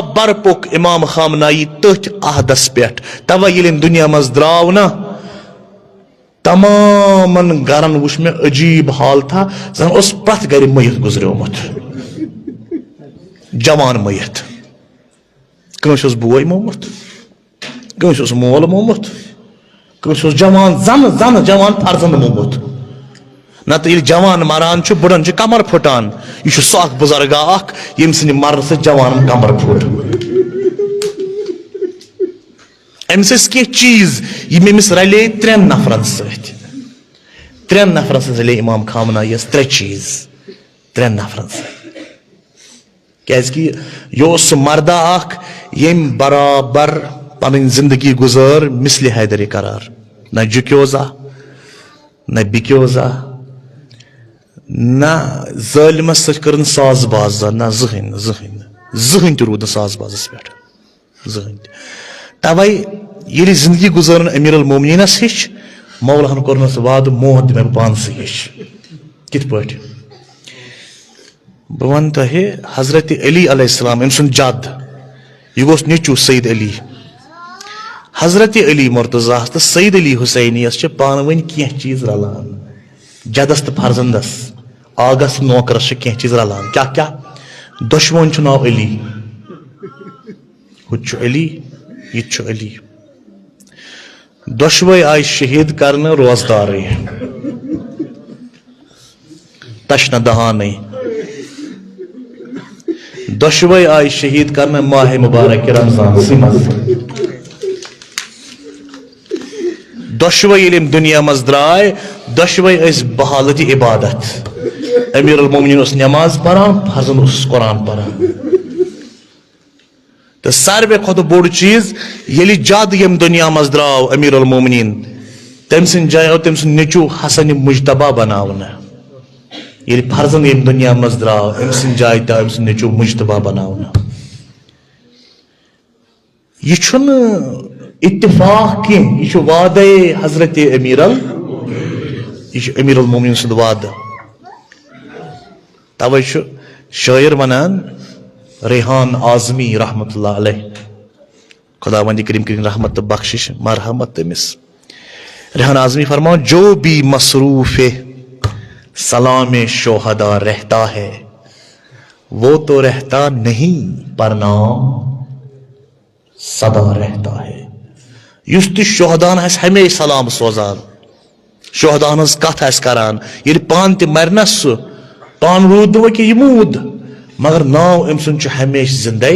برابر پوک امام خامنائی تٔتھۍ عہدس پٮ۪ٹھ تَوَے ییٚلہِ أمۍ دُنیا منٛز درٛاو نا تمامن گرن وٕچھ مےٚ عجیٖب حالتھا زن اوس پرٛٮ۪تھ گرِ مٔیِت گُزریومُت جوان مٔیِت کٲنٛسہِ اوس بوے مومُت کٲنٛسہِ اوس مول مومُت کٲنٛسہِ اوس جوان زنہٕ جوان فرزند مومُت نتہٕ ییٚلہِ جوان مران چھُ بُڑن چھِ کمر پھٕٹان یہِ چھُ سُہ اکھ بُزرگا اکھ ییٚمہِ سٕنٛدِ مرنہٕ سۭتۍ جوانن کمر پھُٹ أمِس ٲسۍ کینٛہہ چیٖز یِم أمِس رلے ترٛٮ۪ن نفرن سۭتۍ رلے امام خامناییَس 3 چیٖز 3 نفرن سۭتۍ کیازکہِ یہِ اوس سُہ مردہ اکھ ییٚمۍ برابر پنٕنۍ زندگی گُزٲر مثلِ حیدرِ قرار نہ جُکیوزا نہ بِکیوزا نہ ظٲلمس سۭتۍ کٔرٕن ساز بازا نہ زٕہٕنۍ تہِ روٗد نہٕ ساز بازس پٮ۪ٹھ زٕہٕنۍ تہِ توے ییٚلہِ زندگی گُزٲرٕن امیر المومنیٖنس ہِش مولہن کوٚرنس وعدٕ موت دِ مےٚ پانسٕے ہِش کِتھ پٲٹھۍ بہٕ ونہٕ تۄہہِ حضرت علی علیہ السلام أمۍ سُنٛد جد یہِ گوٚژھ نیٚچوٗ سعید علی حضرت علی مرتضیٰ تہٕ سعید علی حسینیس چھِ پانہٕ ؤنۍ کینٛہہ چیٖز رلان جدس تہٕ فرزندس آگس نوکرس چھِ کینٛہہ چیٖز رلان کیٛاہ دۄشوٕنۍ چھُ ناو علی ہُہ تہِ چھُ علی یہِ تہِ چھُ علی دۄشوے آیہِ شہیٖد کرنہٕ روزدارٕے تشنہٕ دہانٕے دۄشوے آیہِ شہیٖد کرنہٕ ماہِ مُبارک رمضانسٕے منٛز دۄشوے ییٚلہِ یِم دُنیا منٛز درٛاے دۄشوے ٲسۍ بحالتِ عبادت امیر المومنیٖن اوس نٮ۪ماز پران فرزند اوسُس قرآن پران تہٕ ساروے کھۄتہٕ بوٚڑ چیٖز ییٚلہِ جد ییٚمہِ دُنیا منٛز درٛاو امیر المومنیٖن تٔمۍ سٕنٛدِ جایہِ آو تٔمۍ سُنٛد نیٚچوٗ حسنِ مجتبہ بناونہٕ ییٚلہِ فرزند ییٚمہِ دُنیا منٛز درٛاو أمۍ سٕنٛدِ جایہِ تہِ آو أمۍ سُنٛد نیٚچوٗ مجتبہ بناونہٕ یہِ چھُنہٕ اتفاق کینٛہہ یہِ چھُ وعدے حضرت یہِ چھُ امیر المومنیٖن سُنٛد وعدٕ توے چھُ شٲعر ونان ریحان اعظمی رحمتہ اللہ علیہ خدا وندِ کریم کریم رحمت تہٕ بخشش مرحمت تٔمِس ریحان اعظمی فرماؤ جو بھی مصروف سلام شہدا رہتا ہے وہ تو رہتا نہیں پر نام سدا رہتا ہے یُس تہِ شہدان آسہِ ہمیشہِ سلام سوزان شہدان ہٕنٛز کتھ آسہِ کران ییٚلہِ پانہٕ تہِ مرنس سُہ پانہٕ روٗد نہٕ وۄنۍ کینٛہہ یہِ موٗد مگر ناو أمۍ سُنٛد چھُ ہمیشہِ زندے